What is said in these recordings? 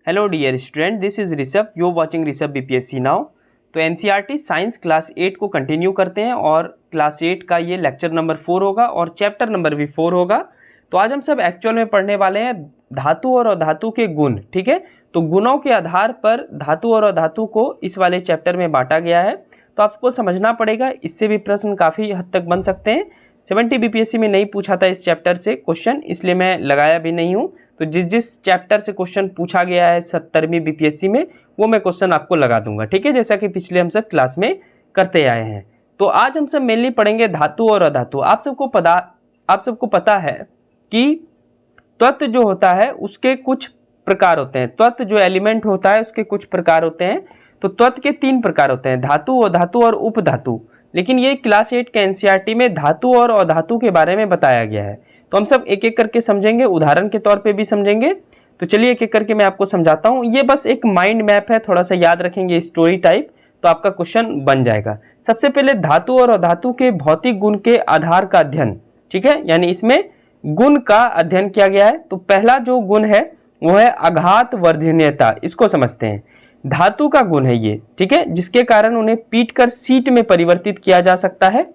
Hello dear student, this is Rishabh, you watching Rishabh BPSC now. तो NCERT science class 8 को continue करते हैं और क्लास 8 का ये लेक्चर नंबर 4 होगा और चैप्टर नंबर भी 4 होगा। तो आज हम सब एक्चुअल में पढ़ने वाले हैं धातु और अधातु के गुण। ठीक है, तो गुणों के आधार पर धातु और अधातु को इस वाले चैप्टर में बांटा गया है। तो आपको समझना पड़ेगा, इससे भी प्रश्न काफ़ी हद तक बन सकते हैं। 70 बीपीएससी में नहीं पूछा था इस चैप्टर से क्वेश्चन, इसलिए मैं लगाया भी नहीं हूँ। तो जिस चैप्टर से क्वेश्चन पूछा गया है 70वीं बीपीएससी में, वो मैं क्वेश्चन आपको लगा दूंगा। ठीक है, जैसा कि पिछले हम सब क्लास में करते आए हैं। तो आज हम सब मेनली पढ़ेंगे धातु और अधातु। आप सबको पता है कि तत्व जो होता है उसके कुछ प्रकार होते हैं। तत्व जो एलिमेंट होता है उसके कुछ प्रकार होते हैं। तो तत्व के 3 प्रकार होते हैं, धातु, अधातु और उपधातु। लेकिन ये क्लास 8 के एनसीईआरटी में धातु और अधातु के बारे में बताया गया है। तो हम सब एक एक करके समझेंगे, उदाहरण के तौर पे भी समझेंगे। तो चलिए एक एक करके मैं आपको समझाता हूँ। ये बस एक माइंड मैप है, थोड़ा सा याद रखेंगे स्टोरी टाइप, तो आपका क्वेश्चन बन जाएगा। सबसे पहले धातु और अधातु के भौतिक गुण के आधार का अध्ययन। ठीक है, यानी इसमें गुण का अध्ययन किया गया है। तो पहला जो गुण है वो है आघात वर्धनीयता। इसको समझते हैं। धातु का गुण है ये, ठीक है, जिसके कारण उन्हें पीटकर शीट में परिवर्तित किया जा सकता है।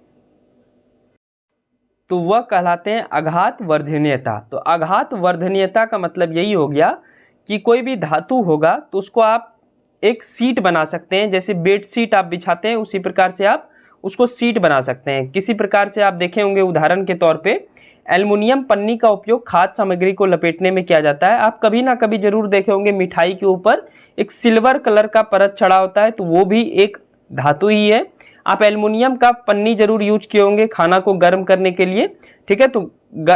तो वह कहलाते हैं आघात वर्धनीयता। तो आघात वर्धनीयता का मतलब यही हो गया कि कोई भी धातु होगा तो उसको आप एक सीट बना सकते हैं। जैसे बेड सीट आप बिछाते हैं उसी प्रकार से आप उसको सीट बना सकते हैं। किसी प्रकार से आप देखे होंगे, उदाहरण के तौर पे एल्युमिनियम पन्नी का उपयोग खाद्य सामग्री को लपेटने में किया जाता है। आप कभी ना कभी जरूर देखे होंगे मिठाई के ऊपर एक सिल्वर कलर का परत चढ़ा होता है, तो वो भी एक धातु ही है। आप एल्युमिनियम का पन्नी जरूर यूज किए होंगे खाना को गर्म करने के लिए। ठीक है, तो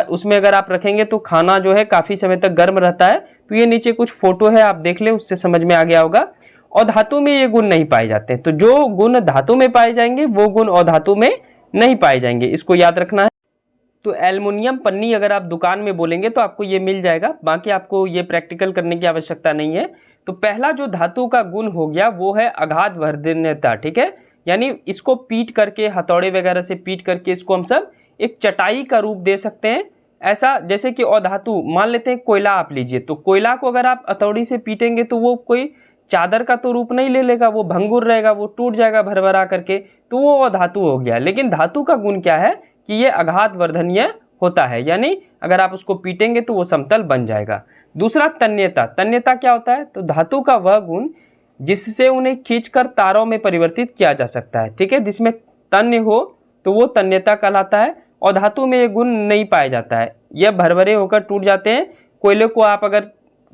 उसमें अगर आप रखेंगे तो खाना जो है काफी समय तक गर्म रहता है। तो ये नीचे कुछ फोटो है, आप देख ले, उससे समझ में आ गया होगा। और धातु में ये गुण नहीं पाए जाते। तो जो गुण धातु में पाए जाएंगे वो गुण अधातु में नहीं पाए जाएंगे, इसको याद रखना है। तो एल्युमिनियम पन्नी अगर आप दुकान में बोलेंगे तो आपको ये मिल जाएगा, बाकी आपको ये प्रैक्टिकल करने की आवश्यकता नहीं है। तो पहला जो धातु का गुण हो गया वो है आघात वर्धनीयता। ठीक है, यानी इसको पीट करके, हथौड़े वगैरह से पीट करके इसको हम सब एक चटाई का रूप दे सकते हैं। ऐसा जैसे कि अधातु, मान लेते हैं कोयला आप लीजिए, तो कोयला को अगर आप हथौड़ी से पीटेंगे तो वो कोई चादर का तो रूप नहीं ले लेगा, वो भंगुर रहेगा, वो टूट जाएगा भरभरा करके, तो वो अधातु हो गया। लेकिन धातु का गुण क्या है कि ये आघात वर्धनीय होता है, यानी अगर आप उसको पीटेंगे तो वो समतल बन जाएगा। दूसरा तन्यता। तन्यता क्या होता है? तो धातु का वह गुण जिससे उन्हें खींचकर तारों में परिवर्तित किया जा सकता है। ठीक है, जिसमें तन्य हो तो वो तन्यता कहलाता है। और धातु में ये गुण नहीं पाया जाता है, यह भरभरे होकर टूट जाते हैं। कोयले को आप अगर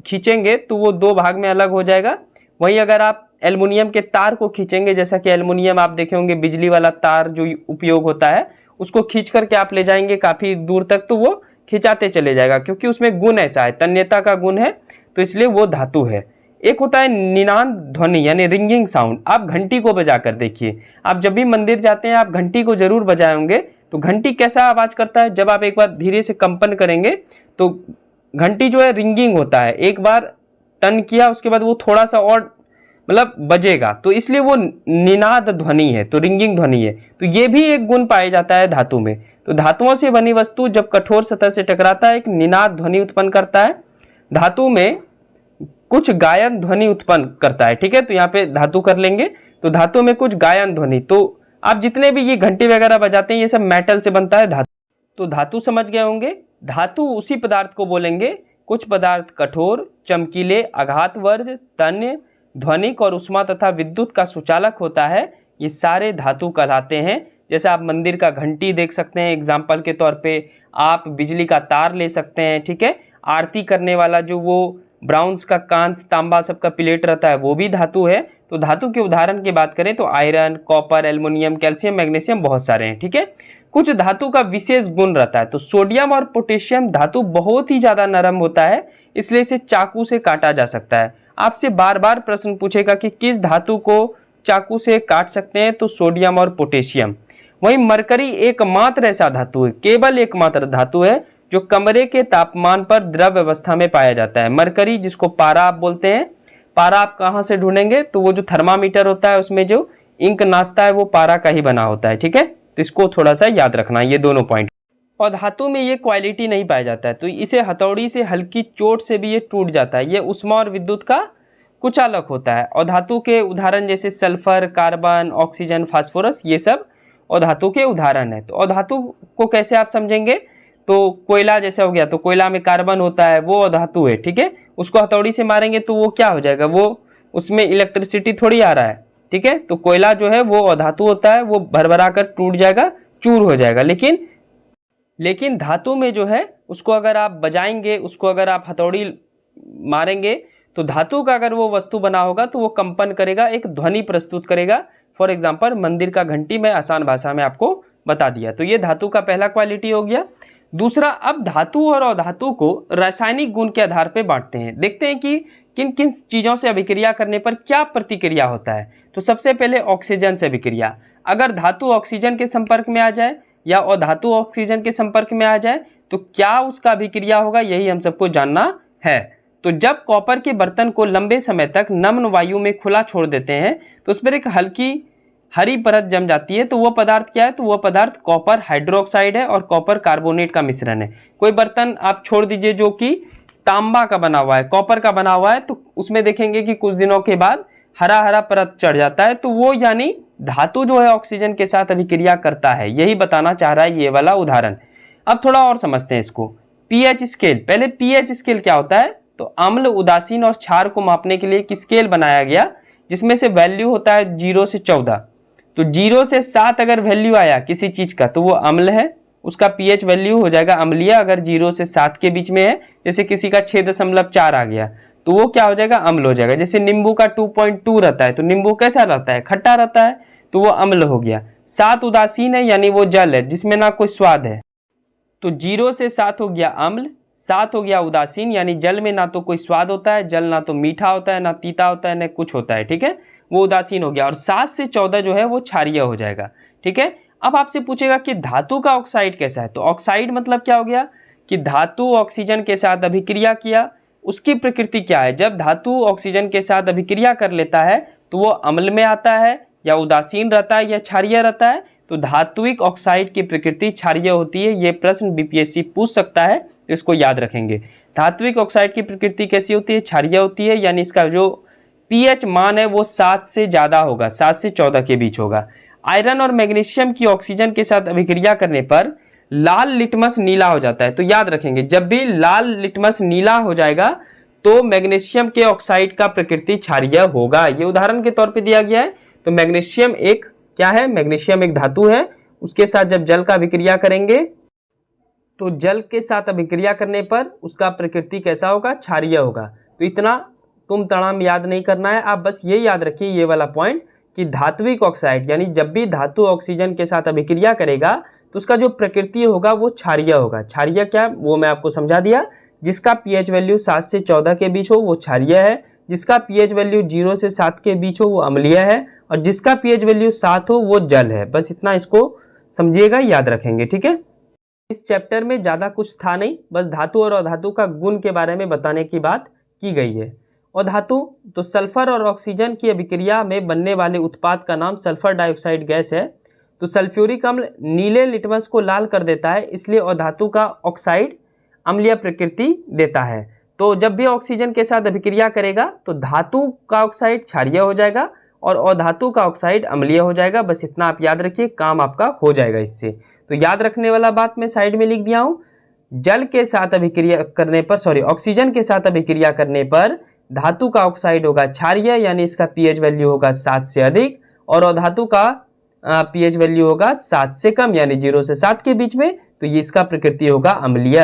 खींचेंगे तो वो 2 भाग में अलग हो जाएगा। वहीं अगर आप एल्युमिनियम के तार को खींचेंगे, जैसा कि एल्युमिनियम आप देखे होंगे बिजली वाला तार जो उपयोग होता है, उसको खींच करके आप ले जाएंगे काफी दूर तक, तो वो खिंचाते चले जाएगा, क्योंकि उसमें गुण ऐसा है, तन्यता का गुण है, तो इसलिए वो धातु है। एक होता है निनाद ध्वनि, यानी रिंगिंग साउंड। आप घंटी को बजा कर देखिए, आप जब भी मंदिर जाते हैं आप घंटी को जरूर बजाए होंगे। तो घंटी कैसा आवाज करता है? जब आप एक बार धीरे से कंपन करेंगे तो घंटी जो है रिंगिंग होता है। एक बार टन किया उसके बाद वो थोड़ा सा और मतलब बजेगा, तो इसलिए वो निनाद ध्वनि है, तो रिंगिंग ध्वनि है। तो ये भी एक गुण पाया जाता है धातु में। तो धातुओं से बनी वस्तु जब कठोर सतह से टकराता है एक निनाद ध्वनि उत्पन्न करता है। धातु में कुछ गायन ध्वनि उत्पन्न करता है। ठीक है, तो यहाँ पे धातु कर लेंगे। तो धातु में कुछ गायन ध्वनि, तो आप जितने भी ये घंटी वगैरह बजाते हैं ये सब मेटल से बनता है धातु। तो धातु समझ गए होंगे। धातु उसी पदार्थ को बोलेंगे, कुछ पदार्थ कठोर, चमकीले, आघातवर्ध, तन्य, ध्वनिक और उष्मा तथा विद्युत का सुचालक होता है, ये सारे धातु कहलाते हैं। जैसे आप मंदिर का घंटी देख सकते हैं एग्जाम्पल के तौर पे, आप बिजली का तार ले सकते हैं। ठीक है, आरती करने वाला जो वो ब्राउन्स का कांच, तांबा सबका प्लेट रहता है, वो भी धातु है। तो धातु के उदाहरण की बात करें तो iron, copper, aluminium, calcium, magnesium, बहुत सारे हैं। ठीक है, कुछ धातु का विशेष गुण रहता है। तो सोडियम और पोटेशियम धातु बहुत ही ज्यादा नरम होता है, इसलिए इसे चाकू से काटा जा सकता है। आपसे बार बार प्रश्न पूछेगा कि किस धातु को चाकू से काट सकते हैं, तो सोडियम और पोटेशियम। वहीं मरकरी एकमात्र ऐसा धातु है, केवल एकमात्र धातु है जो कमरे के तापमान पर द्रव अवस्था में पाया जाता है। मरकरी, जिसको पारा आप बोलते हैं। पारा आप कहाँ से ढूंढेंगे? तो वो जो थर्मामीटर होता है उसमें जो इंक नाचता है वो पारा का ही बना होता है। ठीक है, तो इसको थोड़ा सा याद रखना, ये दोनों पॉइंट। और धातु में ये क्वालिटी नहीं पाया जाता है, तो इसे हथौड़ी से हल्की चोट से भी ये टूट जाता है। ये ऊष्मा और विद्युत का कुचालक होता है। और धातु के उदाहरण जैसे सल्फर, कार्बन, ऑक्सीजन, फास्फोरस, ये सब और धातु के उदाहरण है। तो और धातु को कैसे आप समझेंगे, तो कोयला जैसे हो गया, तो कोयला में कार्बन होता है, वो धातु है, ठीक है। उसको हथौड़ी से मारेंगे तो वो क्या हो जाएगा, वो उसमें इलेक्ट्रिसिटी थोड़ी आ रहा है, ठीक है। तो कोयला जो है वो अधातु होता है, वो भरभरा कर टूट जाएगा, चूर हो जाएगा। लेकिन धातु में जो है उसको अगर आप बजाएंगे, उसको अगर आप हथौड़ी मारेंगे, तो धातु का अगर वो वस्तु बना होगा तो वो कंपन करेगा, एक ध्वनि प्रस्तुत करेगा। फॉर एग्जाम्पल मंदिर का घंटी मैं आसान भाषा में आपको बता दिया। तो ये धातु का पहला क्वालिटी हो गया। दूसरा, अब धातु और अधातु को रासायनिक गुण के आधार पर बांटते हैं। देखते हैं कि किन किन चीज़ों से अभिक्रिया करने पर क्या प्रतिक्रिया होता है। तो सबसे पहले ऑक्सीजन से अभिक्रिया। अगर धातु ऑक्सीजन के संपर्क में आ जाए या अधातु ऑक्सीजन के संपर्क में आ जाए तो क्या उसका अभिक्रिया होगा, यही हम सबको जानना है। तो जब कॉपर के बर्तन को लंबे समय तक नम्न वायु में खुला छोड़ देते हैं तो उस पर एक हल्की हरी परत जम जाती है। तो वो पदार्थ क्या है, तो वो पदार्थ कॉपर हाइड्रोक्साइड है और कॉपर कार्बोनेट का मिश्रण है। कोई बर्तन आप छोड़ दीजिए जो कि तांबा का बना हुआ है, कॉपर का बना हुआ है, तो उसमें देखेंगे कि कुछ दिनों के बाद हरा हरा परत चढ़ जाता है। तो वो यानी धातु जो है ऑक्सीजन के साथ अभिक्रिया करता है, यही बताना चाह रहा है ये वाला उदाहरण। अब थोड़ा और समझते हैं इसको। PH scale. पहले पीएच स्केल क्या होता है, तो अम्ल, उदासीन और क्षार को मापने के लिए एक स्केल बनाया गया जिसमें से वैल्यू होता है 0 से 14। तो 0 से 7 अगर वैल्यू आया किसी चीज का तो वो अम्ल है, उसका पीएच वैल्यू हो जाएगा अम्लीय। अगर 0 से 7 के बीच में है, जैसे किसी का 6.4 आ गया तो वो क्या हो जाएगा, अम्ल हो जाएगा। जैसे नींबू का 2.2 रहता है तो नींबू कैसा रहता है, खट्टा रहता है, तो वो अम्ल हो गया। 7 उदासीन है यानी वो जल है जिसमें ना कोई स्वाद है। तो 0 से 7 हो गया अम्ल, 7 हो गया उदासीन यानी जल में ना तो कोई स्वाद होता है, जल ना तो मीठा होता है, ना तीता होता है, ना कुछ होता है, ठीक है, वो उदासीन हो गया। और 7 से 14 जो है वो क्षारीय हो जाएगा, ठीक है। अब आपसे पूछेगा कि धातु का ऑक्साइड कैसा है, तो ऑक्साइड मतलब क्या हो गया कि धातु ऑक्सीजन के साथ अभिक्रिया किया, उसकी प्रकृति क्या है। जब धातु ऑक्सीजन के साथ अभिक्रिया कर लेता है तो वो अम्ल में आता है या उदासीन रहता है या क्षारीय रहता है। तो धात्विक ऑक्साइड की प्रकृति क्षारीय होती है। ये प्रश्न बीपीएससी पूछ सकता है, तो इसको याद रखेंगे। धात्विक ऑक्साइड की प्रकृति कैसी होती है, क्षारीय होती है, यानी इसका जो पीएच मान है वो 7 से ज्यादा होगा, 7 से 14 के बीच होगा। आयरन और मैग्नीशियम की ऑक्सीजन के साथ अभिक्रिया करने पर लाल लिटमस नीला हो जाता है। तो याद रखेंगे, जब भी लाल लिटमस नीला हो जाएगा तो मैग्नीशियम के ऑक्साइड का प्रकृति क्षारीय होगा। ये उदाहरण के तौर पे दिया गया है। तो मैग्नीशियम एक क्या है, मैग्नीशियम एक धातु है, उसके साथ जब जल का अभिक्रिया करेंगे तो जल के साथ अभिक्रिया करने पर उसका प्रकृति कैसा होगा, क्षारीय होगा। तो इतना तुम तड़ाम याद नहीं करना है, आप बस ये याद रखिए ये वाला पॉइंट कि धात्विक ऑक्साइड यानी जब भी धातु ऑक्सीजन के साथ अभिक्रिया करेगा तो उसका जो प्रकृति होगा वो क्षारीय होगा। क्षारीय क्या वो मैं आपको समझा दिया। जिसका पीएच वैल्यू 7 से 14 के बीच हो वो क्षारीय है, जिसका पीएच वैल्यू 0 से 7 के बीच हो वो अम्लीय है, और जिसका पीएच वैल्यू 7 हो वो जल है। बस इतना इसको समझिएगा, याद रखेंगे, ठीक है। इस चैप्टर में ज़्यादा कुछ था नहीं, बस धातु और अधातु का गुण के बारे में बताने की बात की गई है। और धातु तो सल्फर और ऑक्सीजन की अभिक्रिया में बनने वाले उत्पाद का नाम सल्फर डाइऑक्साइड गैस है। तो सल्फ्यूरिक अम्ल नीले लिटमस को लाल कर देता है, इसलिए अधातु का ऑक्साइड अम्लीय प्रकृति देता है। तो जब भी ऑक्सीजन के साथ अभिक्रिया करेगा तो धातु का ऑक्साइड क्षारीय हो जाएगा और अधातु का ऑक्साइड अम्लीय हो जाएगा। बस इतना आप याद रखिए, काम आपका हो जाएगा इससे। तो याद रखने वाला बात मैं साइड में लिख दिया हूँ। जल के साथ अभिक्रिया करने पर ऑक्सीजन के साथ अभिक्रिया करने पर धातु का ऑक्साइड होगा क्षारीय, यानी इसका पीएच वैल्यू होगा 7 से अधिक, और अधातु का पीएच वैल्यू होगा 7 से कम, यानी 0 से 7 के बीच में। तो ये इसका प्रकृति होगा अम्लीय।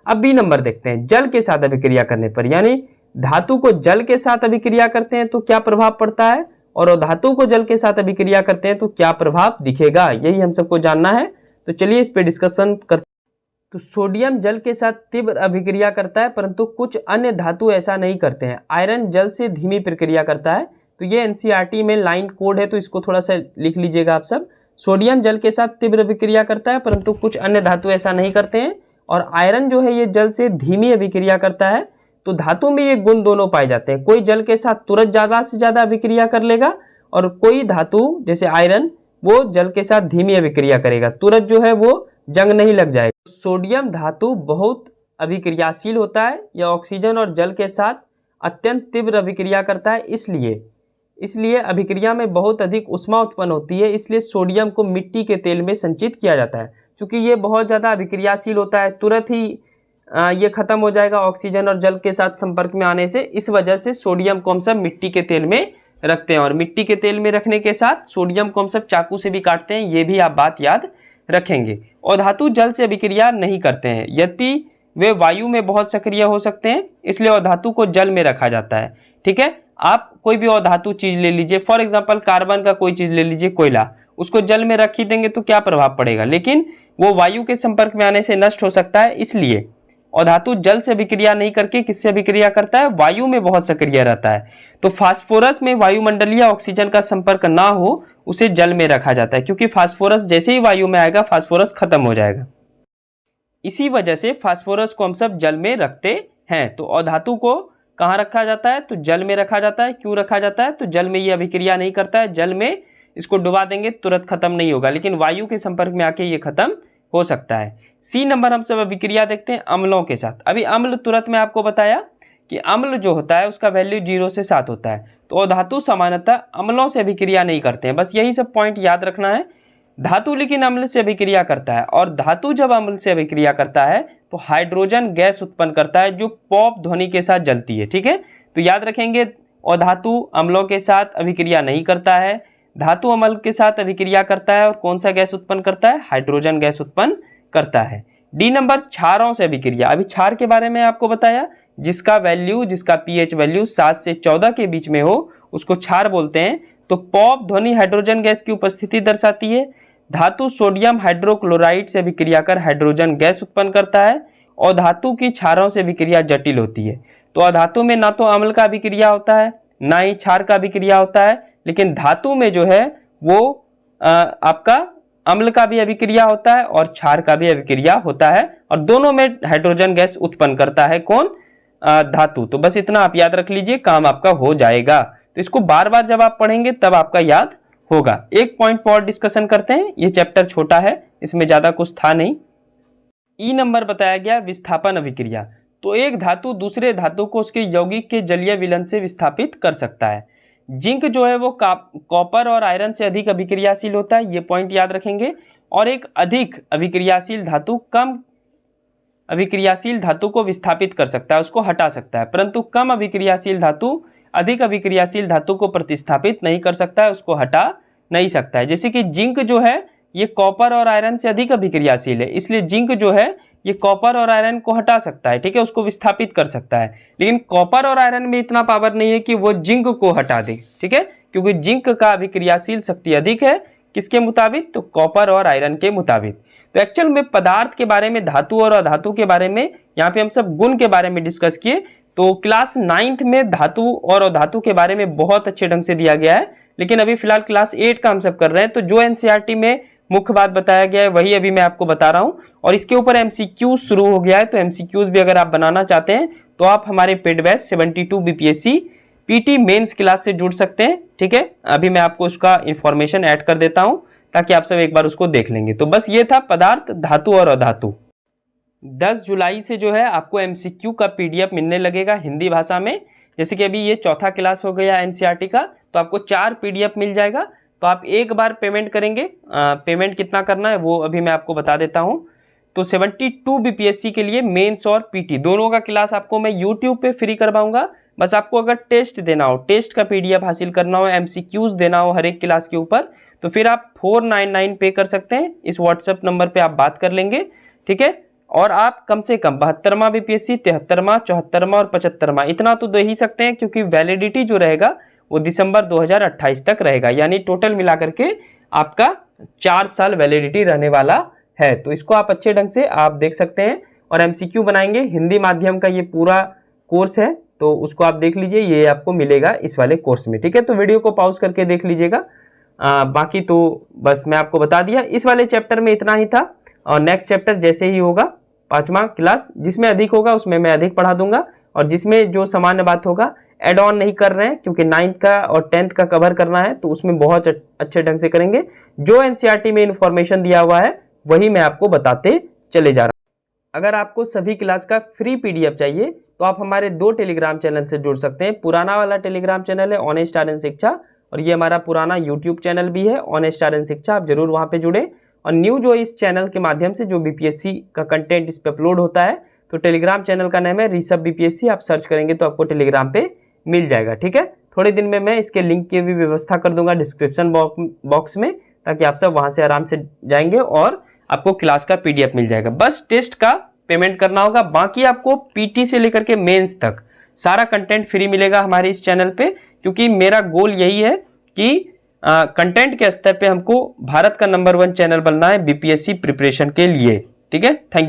अब बी नंबर देखते हैं। जल के साथ अभिक्रिया करने पर, यानी धातु को जल के साथ अभिक्रिया करते हैं तो क्या प्रभाव पड़ता है, और अधातु को जल के साथ अभिक्रिया करते हैं तो क्या प्रभाव दिखेगा, यही हम सबको जानना है। तो चलिए इस पे डिस्कशन करते हैं। तो सोडियम जल के साथ तीव्र अभिक्रिया करता है, परंतु कुछ अन्य धातु ऐसा नहीं करते हैं। आयरन जल से धीमी प्रक्रिया करता है। तो ये एनसीईआरटी में लाइन कोड है, तो इसको थोड़ा सा लिख लीजिएगा आप सब। सोडियम जल के साथ तीव्र अभिक्रिया करता है, परंतु कुछ अन्य धातु ऐसा नहीं करते हैं। और आयरन जो है ये जल से धीमी अभिक्रिया करता है। तो धातु में ये गुण दोनों पाए जाते हैं। कोई जल के साथ तुरंत ज़्यादा से ज़्यादा अभिक्रिया कर लेगा, और कोई धातु जैसे आयरन वो जल के साथ धीमी अभिक्रिया करेगा, तुरंत जो है वो जंग नहीं लग जाएगा। सोडियम धातु बहुत अभिक्रियाशील होता है, यह ऑक्सीजन और जल के साथ अत्यंत तीव्र अभिक्रिया करता है, इसलिए अभिक्रिया में बहुत अधिक ऊष्मा उत्पन्न होती है, इसलिए सोडियम को मिट्टी के तेल में संचित किया जाता है। क्योंकि ये बहुत ज़्यादा अभिक्रियाशील होता है, तुरंत ही ये खत्म हो जाएगा ऑक्सीजन और जल के साथ संपर्क में आने से, इस वजह से सोडियम को हम सब मिट्टी के तेल में रखते हैं। और मिट्टी के तेल में रखने के साथ सोडियम को हम सब चाकू से भी काटते हैं, ये भी आप बात याद रखेंगे। और धातु जल से अभिक्रिया नहीं करते हैं, यद्यपि वे वायु में बहुत सक्रिय हो सकते हैं, इसलिए अधातु को जल में रखा जाता है। ठीक है, आप कोई भी अधातु चीज ले लीजिए, फॉर एग्जांपल कार्बन का कोई चीज ले लीजिए, कोयला, उसको जल में रख ही देंगे तो क्या प्रभाव पड़ेगा, लेकिन वो वायु के संपर्क में आने से नष्ट हो सकता है। इसलिए अधातु जल से अभिक्रिया नहीं करके किससे अभिक्रिया करता है, वायु में बहुत सक्रिय रहता है। तो फास्फोरस में वायुमंडलीय ऑक्सीजन का संपर्क ना हो, उसे जल में रखा जाता है, क्योंकि फास्फोरस जैसे ही वायु में आएगा फास्फोरस खत्म हो जाएगा। इसी वजह से फास्फोरस को हम सब जल में रखते हैं। तो अधातु को कहाँ रखा जाता है, तो जल में रखा जाता है। क्यों रखा जाता है, तो जल में ये अभिक्रिया नहीं करता है, जल में इसको डुबा देंगे तुरंत खत्म नहीं होगा, लेकिन वायु के संपर्क में आके ये खत्म हो सकता है। सी नंबर हम सब अभिक्रिया देखते हैं अम्लों के साथ। अभी अम्ल तुरंत मैं आपको बताया कि अम्ल जो होता है उसका वैल्यू 0 से 7 होता है। तो अधातु सामान्यतः अम्लों से अभिक्रिया नहीं करते हैं, बस यही सब पॉइंट याद रखना है। धातु लेकिन अम्ल से अभिक्रिया करता है, और धातु जब अम्ल से अभिक्रिया करता है तो हाइड्रोजन गैस उत्पन्न करता है जो पॉप ध्वनि के साथ जलती है। ठीक है, तो याद रखेंगे अधातु अम्लों के साथ अभिक्रिया नहीं करता है, धातु अम्ल के साथ अभिक्रिया करता है, और कौन सा गैस उत्पन्न करता है, हाइड्रोजन गैस उत्पन्न करता है। डी नंबर क्षारों से अभिक्रिया। अभी क्षार के बारे में आपको बताया, जिसका पीएच वैल्यू 7 से 14 के बीच में हो उसको क्षार बोलते हैं। तो पॉप ध्वनि हाइड्रोजन गैस की उपस्थिति दर्शाती है। धातु सोडियम हाइड्रोक्लोराइड से अभिक्रिया कर हाइड्रोजन गैस उत्पन्न करता है, और धातु की क्षारों से अभिक्रिया जटिल होती है। तो अधातु में ना तो अम्ल का अभिक्रिया होता है ना ही क्षार का अभिक्रिया होता है, लेकिन धातु में जो है वो आपका अम्ल का भी अभिक्रिया होता है और क्षार का भी अभिक्रिया होता है, और दोनों में हाइड्रोजन गैस उत्पन्न करता है कौन, धातु। तो बस इतना आप याद रख लीजिए, काम आपका हो जाएगा। तो इसको बार बार जब आप पढ़ेंगे तब आपका याद होगा। एक पॉइंट पर और डिस्कशन करते हैं, ये चैप्टर छोटा है, इसमें ज्यादा कुछ था नहीं। ई नंबर बताया गया विस्थापन अभिक्रिया। तो एक धातु दूसरे धातु को उसके यौगिक के जलीय विलयन से विस्थापित कर सकता है। जिंक जो है वो कॉपर और आयरन से अधिक अभिक्रियाशील होता है, ये पॉइंट याद रखेंगे। और एक अधिक अभिक्रियाशील धातु कम अभिक्रियाशील धातु को विस्थापित कर सकता है, उसको हटा सकता है, परंतु कम अभिक्रियाशील धातु अधिक अभिक्रियाशील धातु को प्रतिस्थापित नहीं कर सकता है, उसको हटा नहीं सकता है। जैसे कि जिंक जो है ये कॉपर और आयरन से अधिक अभिक्रियाशील है, इसलिए जिंक जो है ये कॉपर और आयरन को हटा सकता है, ठीक है, उसको विस्थापित कर सकता है। लेकिन कॉपर और आयरन में इतना पावर नहीं है कि वो जिंक को हटा दे, ठीक है, क्योंकि जिंक का अभिक्रियाशील शक्ति अधिक है, किसके मुताबिक, तो कॉपर और आयरन के मुताबिक। तो एक्चुअल में पदार्थ के बारे में, धातु और अधातु के बारे में, यहाँ पे हम सब गुण के बारे में डिस्कस किए। तो क्लास 9th में धातु और अधातु के बारे में बहुत अच्छे ढंग से दिया गया है, लेकिन अभी फिलहाल क्लास 8 का हम सब कर रहे हैं। तो जो एनसीईआरटी में मुख्य बात बताया गया है वही अभी मैं आपको बता रहा हूँ, और इसके ऊपर एमसीक्यूज शुरू हो गया है। तो एमसीक्यूज भी अगर आप बनाना चाहते हैं तो आप हमारे paid batch 72 BPSC PT mains class से जुड़ सकते हैं, ठीक है। अभी मैं आपको उसका इंफॉर्मेशन ऐड कर देता हूँ ताकि आप सब एक बार उसको देख लेंगे। तो बस ये था पदार्थ, धातु और अधातु। 10 जुलाई से जो है आपको एमसीक्यू का पीडीएफ मिलने लगेगा हिंदी भाषा में। जैसे कि अभी ये चौथा क्लास हो गया एनसीईआरटी का, तो आपको 4 पीडीएफ मिल जाएगा। तो आप एक बार पेमेंट करेंगे, पेमेंट कितना करना है वो अभी मैं आपको बता देता हूँ। तो 72 बीपीएससी के लिए मेंस और पीटी दोनों का क्लास आपको मैं यूट्यूब पे फ्री करवाऊंगा। बस आपको अगर टेस्ट देना हो, टेस्ट का पीडीएफ हासिल करना हो, एमसीक्यूज देना हो हर एक क्लास के ऊपर, तो फिर आप 499 पे कर सकते हैं। इस व्हाट्सएप नंबर पे आप बात कर लेंगे, ठीक है। और आप कम से कम 72वां बीपीएससी, 73वां, 74वां और 75वां इतना तो दे ही सकते हैं, क्योंकि वैलिडिटी जो रहेगा वो दिसंबर 2028 तक रहेगा, यानी टोटल मिलाकर के आपका 4 साल वैलिडिटी रहने वाला है। तो इसको आप अच्छे ढंग से आप देख सकते हैं। और एमसीक्यू बनाएंगे, हिंदी माध्यम का ये पूरा कोर्स है, तो उसको आप देख लीजिए, ये आपको मिलेगा इस वाले कोर्स में, ठीक है। तो वीडियो को पॉज करके देख लीजिएगा। बाकी तो बस मैं आपको बता दिया, इस वाले चैप्टर में इतना ही था। और नेक्स्ट चैप्टर जैसे ही होगा 5वां क्लास, जिसमें अधिक होगा उसमें मैं अधिक पढ़ा दूंगा, और जिसमें जो सामान्य बात होगा एड ऑन नहीं कर रहे हैं, क्योंकि 9th का और 10th का कवर करना है, तो उसमें बहुत अच्छे ढंग से करेंगे। जो एनसीईआरटी में इंफॉर्मेशन दिया हुआ है वही मैं आपको बताते चले जा रहा हूँ। अगर आपको सभी क्लास का फ्री PDF चाहिए तो आप हमारे 2 टेलीग्राम चैनल से जुड़ सकते हैं। पुराना वाला टेलीग्राम चैनल है ऑनेस्ट आर्यन शिक्षा, और ये हमारा पुराना यूट्यूब चैनल भी है ऑनेस्ट आर्यन शिक्षा, आप जरूर वहाँ पे जुड़े। और न्यू जो इस चैनल के माध्यम से जो BPSC का कंटेंट इस पर अपलोड होता है, तो टेलीग्राम चैनल का नाम है ऋषभ BPSC, आप सर्च करेंगे तो आपको टेलीग्राम पे मिल जाएगा। ठीक है, थोड़े दिन में मैं इसके लिंक की भी व्यवस्था कर दूंगा डिस्क्रिप्शन बॉक्स में, ताकि आप सब वहाँ से आराम से जाएंगे और आपको क्लास का PDF मिल जाएगा। बस टेस्ट का पेमेंट करना होगा, बाकी आपको PT से लेकर के मेंस तक सारा कंटेंट फ्री मिलेगा हमारे इस चैनल पे, क्योंकि मेरा गोल यही है कि कंटेंट के स्तर पे हमको भारत का नंबर 1 चैनल बनना है BPSC प्रिपरेशन के लिए। ठीक है, थैंक यू।